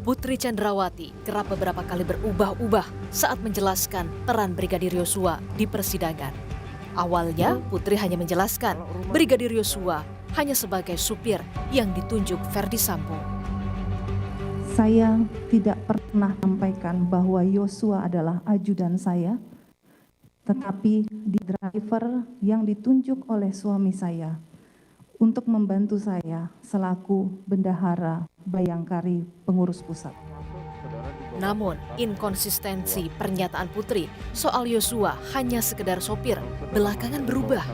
Putri Chandrawati kerap beberapa kali berubah-ubah saat menjelaskan peran Brigadir Yosua di persidangan. Awalnya, Putri hanya menjelaskan Brigadir Yosua hanya sebagai supir yang ditunjuk Ferdy Sambo. Saya tidak pernah menyampaikan bahwa Yosua adalah ajudan saya, tetapi di driver yang ditunjuk oleh suami saya untuk membantu saya selaku bendahara Bayangkari Pengurus Pusat. Namun, inkonsistensi pernyataan Putri soal Yosua hanya sekedar sopir belakangan berubah.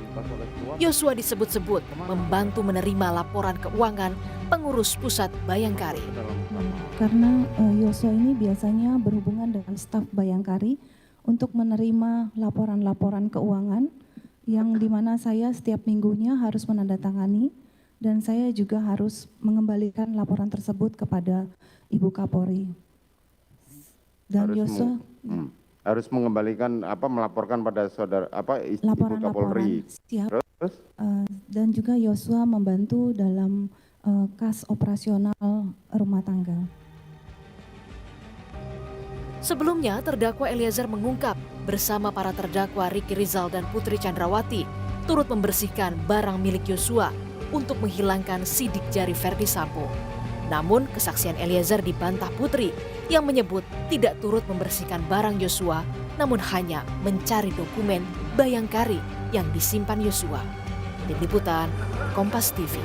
Yosua disebut-sebut membantu menerima laporan keuangan Pengurus Pusat Bayangkari. Karena Yosua ini biasanya berhubungan dengan staf Bayangkari untuk menerima laporan-laporan keuangan yang dimana saya setiap minggunya harus menandatangani dan saya juga harus mengembalikan laporan tersebut kepada Ibu Kapolri. Dan Yosua harus mengembalikan melaporkan pada saudara Ibu Kapolri. Siap. Terus Dan juga Yosua membantu dalam kas operasional rumah tangga. Sebelumnya, terdakwa Eliezer mengungkap bersama para terdakwa Ricky Rizal dan Putri Chandrawati turut membersihkan barang milik Yosua untuk menghilangkan sidik jari Ferdy Sambo. Namun, kesaksian Eliezer dibantah Putri yang menyebut tidak turut membersihkan barang Yosua, namun hanya mencari dokumen Bayangkari yang disimpan Yosua. Tim Liputan, Kompas TV.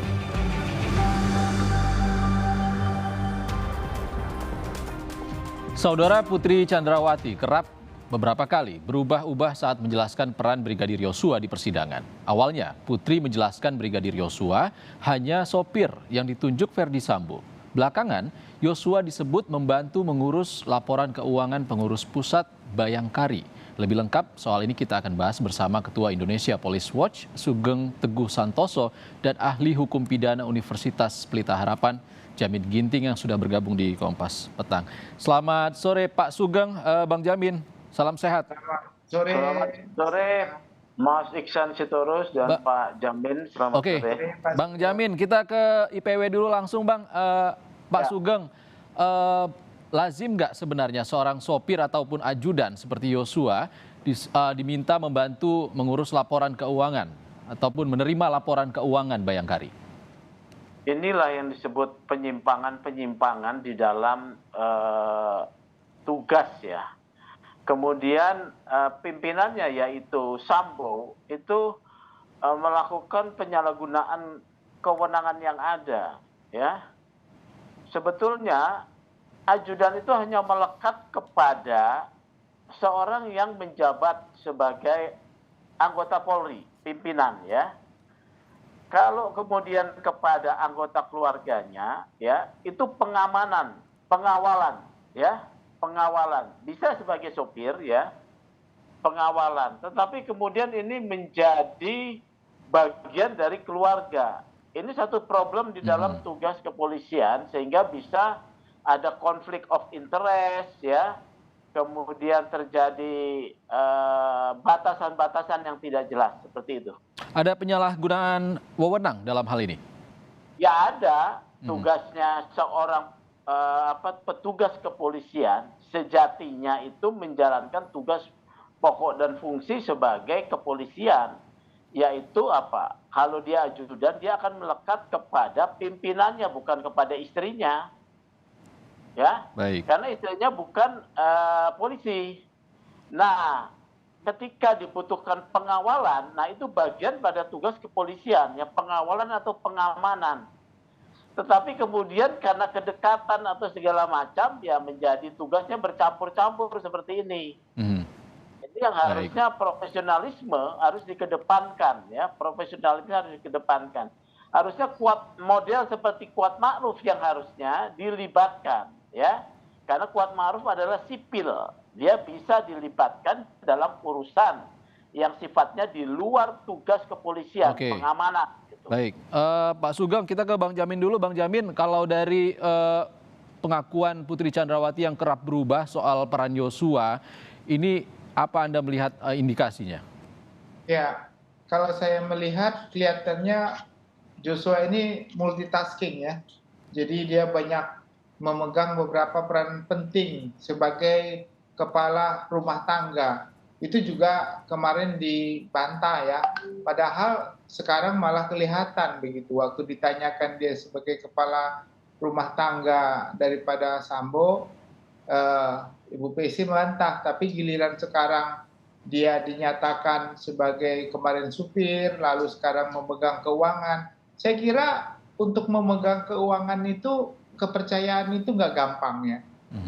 Saudara Putri Chandrawati kerap beberapa kali berubah-ubah saat menjelaskan peran Brigadir Yosua di persidangan. Awalnya, Putri menjelaskan Brigadir Yosua hanya sopir yang ditunjuk Ferdy Sambo. Belakangan, Yosua disebut membantu mengurus laporan keuangan Pengurus Pusat Bayangkari. Lebih lengkap soal ini kita akan bahas bersama Ketua Indonesia Police Watch, Sugeng Teguh Santoso, dan Ahli Hukum Pidana Universitas Pelita Harapan, Jamin Ginting yang sudah bergabung di Kompas Petang. Selamat sore Pak Sugeng, Bang Jamin, salam sehat. Selamat sore Mas Iksan Sitorus dan Pak Jamin, selamat sore. Bang Jamin, kita ke IPW dulu langsung Bang. Pak Sugeng, lazim nggak sebenarnya seorang sopir ataupun ajudan seperti Yosua diminta membantu mengurus laporan keuangan ataupun menerima laporan keuangan Bayangkari? Inilah yang disebut penyimpangan-penyimpangan di dalam tugas ya. Kemudian pimpinannya yaitu Sambo itu melakukan penyalahgunaan kewenangan yang ada ya. Sebetulnya ajudan itu hanya melekat kepada seorang yang menjabat sebagai anggota Polri, pimpinan ya. Kalau kemudian kepada anggota keluarganya, ya itu pengamanan, pengawalan, ya pengawalan. Bisa sebagai sopir, ya pengawalan. Tetapi kemudian ini menjadi bagian dari keluarga. Ini satu problem di dalam tugas kepolisian sehingga bisa ada konflik of interest, ya. Kemudian terjadi batasan-batasan yang tidak jelas seperti itu. Ada penyalahgunaan wewenang dalam hal ini? Ya ada. Tugasnya seorang petugas kepolisian sejatinya itu menjalankan tugas pokok dan fungsi sebagai kepolisian. Yaitu apa? Kalau dia ajudan, dia akan melekat kepada pimpinannya, bukan kepada istrinya. Ya, baik. Karena istrinya bukan polisi. Nah, ketika dibutuhkan pengawalan, nah itu bagian pada tugas kepolisian, ya pengawalan atau pengamanan. Tetapi kemudian karena kedekatan atau segala macam, ya menjadi tugasnya bercampur-campur seperti ini. Ini yang harusnya profesionalisme harus dikedepankan, ya profesionalisme harus dikedepankan. Harusnya kuat model seperti Kuat Ma'ruf yang harusnya dilibatkan. Ya, karena Kuat Ma'ruf adalah sipil, dia bisa dilibatkan dalam urusan yang sifatnya di luar tugas kepolisian, pengamanan. Gitu. Baik, Pak Sugeng, kita ke Bang Jamin dulu. Bang Jamin, kalau dari pengakuan Putri Chandrawati yang kerap berubah soal peran Yosua, ini apa Anda melihat indikasinya? Ya, kalau saya melihat kelihatannya Joshua ini multitasking ya, jadi dia banyak memegang beberapa peran penting sebagai kepala rumah tangga. Itu juga kemarin dibantah ya. Padahal sekarang malah kelihatan begitu waktu ditanyakan dia sebagai kepala rumah tangga daripada Sambo, Ibu Pc membantah, tapi giliran sekarang dia dinyatakan sebagai kemarin supir, lalu sekarang memegang keuangan. Saya kira untuk memegang keuangan itu, kepercayaan itu nggak gampang ya.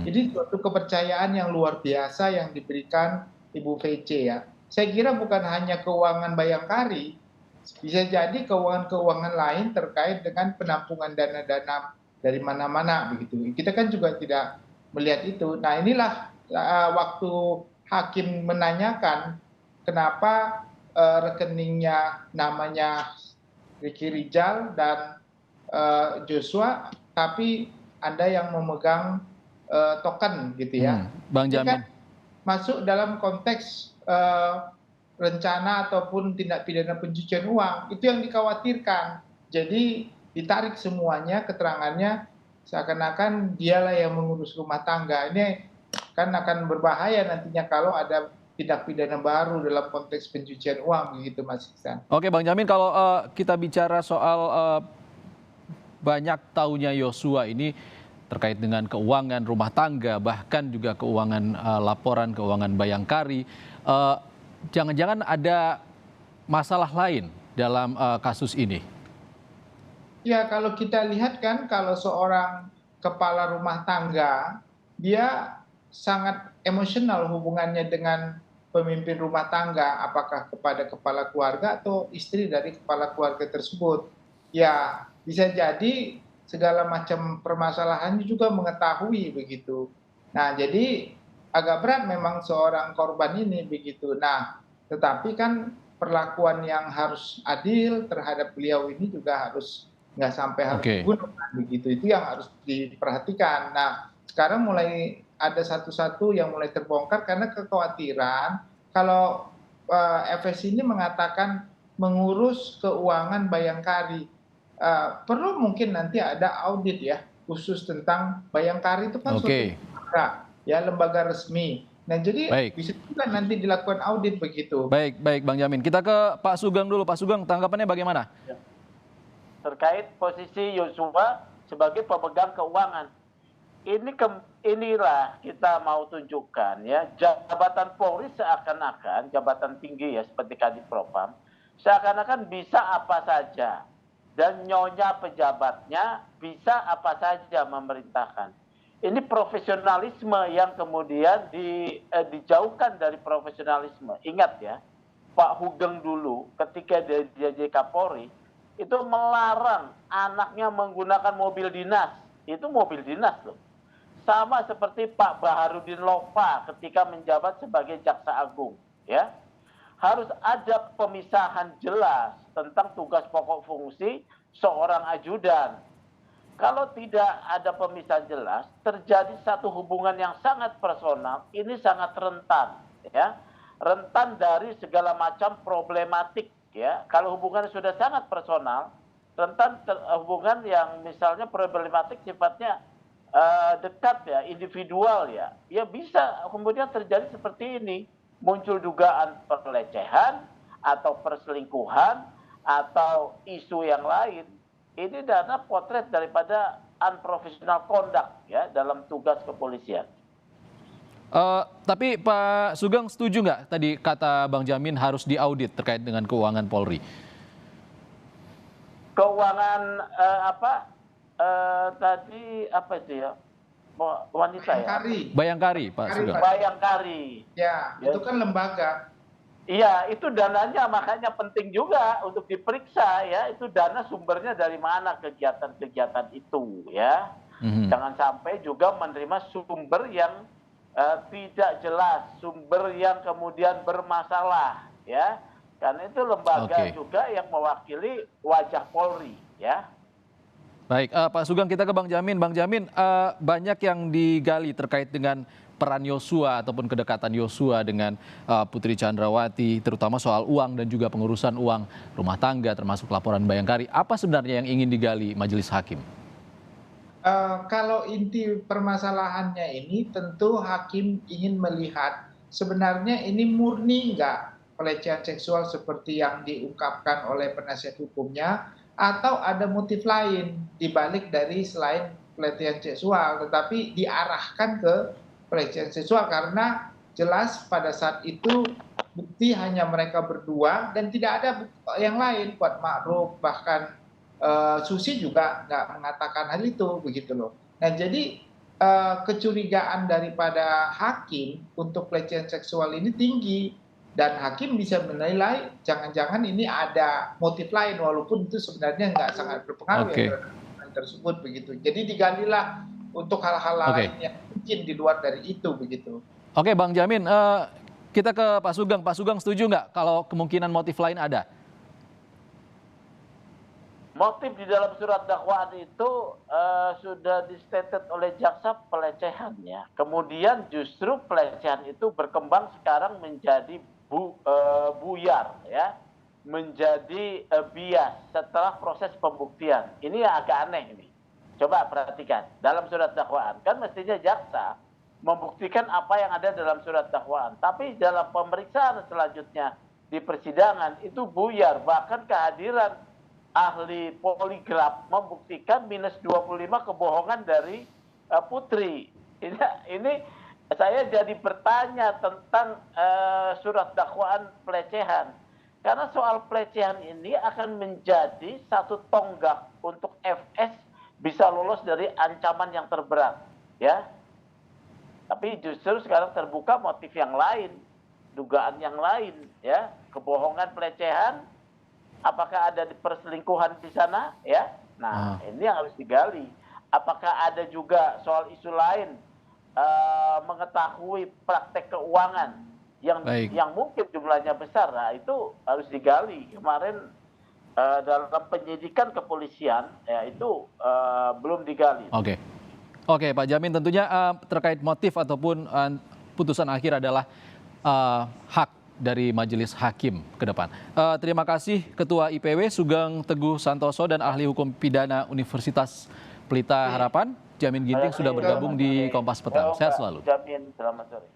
Jadi suatu kepercayaan yang luar biasa yang diberikan Ibu VC ya. Saya kira bukan hanya keuangan Bayangkari, bisa jadi keuangan-keuangan lain terkait dengan penampungan dana-dana dari mana-mana begitu. Kita kan juga tidak melihat itu. Nah inilah waktu hakim menanyakan kenapa rekeningnya namanya Ricky Rizal dan Joshua, tapi Anda yang memegang token gitu ya. Bang Ini kan Jamin. masuk dalam konteks rencana ataupun tindak pidana pencucian uang. Itu yang dikhawatirkan. Jadi ditarik semuanya keterangannya seakan-akan dialah yang mengurus rumah tangga. Ini kan akan berbahaya nantinya kalau ada tindak pidana baru dalam konteks pencucian uang begitu Mas Iksan. Oke Bang Jamin, kalau kita bicara soal banyak taunya Yosua ini terkait dengan keuangan rumah tangga, bahkan juga keuangan laporan keuangan Bayangkari, jangan-jangan ada masalah lain dalam kasus ini? Ya kalau kita lihat kan kalau seorang kepala rumah tangga, dia sangat emosional hubungannya dengan pemimpin rumah tangga, apakah kepada kepala keluarga atau istri dari kepala keluarga tersebut. Ya bisa jadi segala macam permasalahannya juga mengetahui begitu. Nah jadi agak berat memang seorang korban ini begitu. Nah tetapi kan perlakuan yang harus adil terhadap beliau ini juga harus nggak sampai harus dibunuh begitu. Itu yang harus diperhatikan. Nah sekarang mulai ada satu-satu yang mulai terbongkar karena kekhawatiran kalau FS ini mengatakan mengurus keuangan Bayangkari. Perlu mungkin nanti ada audit ya khusus tentang Bayangkari itu kan suatu lembaga, ya lembaga resmi. Nah jadi bisa juga nanti dilakukan audit begitu. Baik Bang Jamin. Kita ke Pak Sugeng dulu. Pak Sugeng, tanggapannya bagaimana? Terkait posisi Yosua sebagai pemegang keuangan. Inilah kita mau tunjukkan ya, jabatan Polri seakan-akan, jabatan tinggi ya seperti Kadif Propam, seakan-akan bisa apa saja. Dan nyonya pejabatnya bisa apa saja memerintahkan. Ini profesionalisme yang kemudian dijauhkan dari profesionalisme. Ingat ya, Pak Hugeng dulu ketika dia jadi Kapolri, itu melarang anaknya menggunakan mobil dinas. Itu mobil dinas loh. Sama seperti Pak Baharudin Lopa ketika menjabat sebagai Jaksa Agung. Ya, harus ada pemisahan jelas tentang tugas pokok fungsi seorang ajudan. Kalau tidak ada pemisahan jelas, terjadi satu hubungan yang sangat personal, ini sangat rentan, ya, rentan dari segala macam problematik, ya. Kalau hubungan sudah sangat personal, rentan hubungan yang misalnya problematik sifatnya dekat ya, individual ya, ya bisa kemudian terjadi seperti ini, muncul dugaan pelecehan atau perselingkuhan atau isu yang lain. Ini dana potret daripada unprofessional conduct ya dalam tugas kepolisian. Tapi Pak Sugeng setuju nggak tadi kata Bang Jamin harus diaudit terkait dengan keuangan Polri? Keuangan tadi apa itu ya? Wanita ya? Bayangkari, Pak Sugeng. Bayangkari. Ya, itu kan lembaga. Iya, itu dananya makanya penting juga untuk diperiksa ya. Itu dana sumbernya dari mana kegiatan-kegiatan itu ya. Jangan sampai juga menerima sumber yang tidak jelas, sumber yang kemudian bermasalah ya. Karena itu lembaga juga yang mewakili wajah Polri ya. Baik, Pak Sugeng, kita ke Bang Jamin. Bang Jamin, banyak yang digali terkait dengan peran Yosua ataupun kedekatan Yosua dengan Putri Chandrawati, terutama soal uang dan juga pengurusan uang rumah tangga termasuk laporan Bayangkari. Apa sebenarnya yang ingin digali majelis hakim? Kalau inti permasalahannya ini tentu hakim ingin melihat sebenarnya ini murni nggak pelecehan seksual seperti yang diungkapkan oleh penasihat hukumnya, atau ada motif lain dibalik dari selain pelecehan seksual, tetapi diarahkan ke pelecehan seksual karena jelas pada saat itu bukti hanya mereka berdua dan tidak ada yang lain. Kuat Ma'ruf bahkan Susi juga nggak mengatakan hal itu, begitu loh. Nah jadi kecurigaan daripada hakim untuk pelecehan seksual ini tinggi, dan hakim bisa menilai jangan-jangan ini ada motif lain walaupun itu sebenarnya nggak sangat berpengaruh ya terhadap hal tersebut, begitu. Jadi digalilah untuk hal-hal lain yang mungkin di luar dari itu, begitu. Oke, Bang Jamin, kita ke Pak Sugeng. Pak Sugeng setuju nggak kalau kemungkinan motif lain ada? Motif di dalam surat dakwaan itu sudah distated oleh jaksa pelecehan ya. Kemudian justru pelecehan itu berkembang sekarang menjadi buyar ya, menjadi bias setelah proses pembuktian. Ini yang agak aneh ini. Coba perhatikan dalam surat dakwaan kan mestinya jaksa membuktikan apa yang ada dalam surat dakwaan, tapi dalam pemeriksaan selanjutnya di persidangan itu buyar, bahkan kehadiran ahli poligraf membuktikan minus 25 kebohongan dari Putri. Ini saya jadi bertanya tentang surat dakwaan pelecehan. Karena soal pelecehan ini akan menjadi satu tonggak untuk FS bisa lolos dari ancaman yang terberat, ya. Tapi justru sekarang terbuka motif yang lain, dugaan yang lain, ya, kebohongan, pelecehan. Apakah ada perselingkuhan di sana, ya? Nah, ini yang harus digali. Apakah ada juga soal isu lain mengetahui praktek keuangan yang mungkin jumlahnya besar? Nah, itu harus digali. Kemarin dalam penyidikan kepolisian, ya itu belum digali. Oke, Pak Jamin, tentunya terkait motif ataupun putusan akhir adalah hak dari majelis hakim ke depan. Terima kasih Ketua IPW Sugeng Teguh Santoso dan Ahli Hukum Pidana Universitas Pelita Harapan, Jamin Ginting sudah bergabung di Kompas Petang. Sehat selalu. Jamin, selamat sore.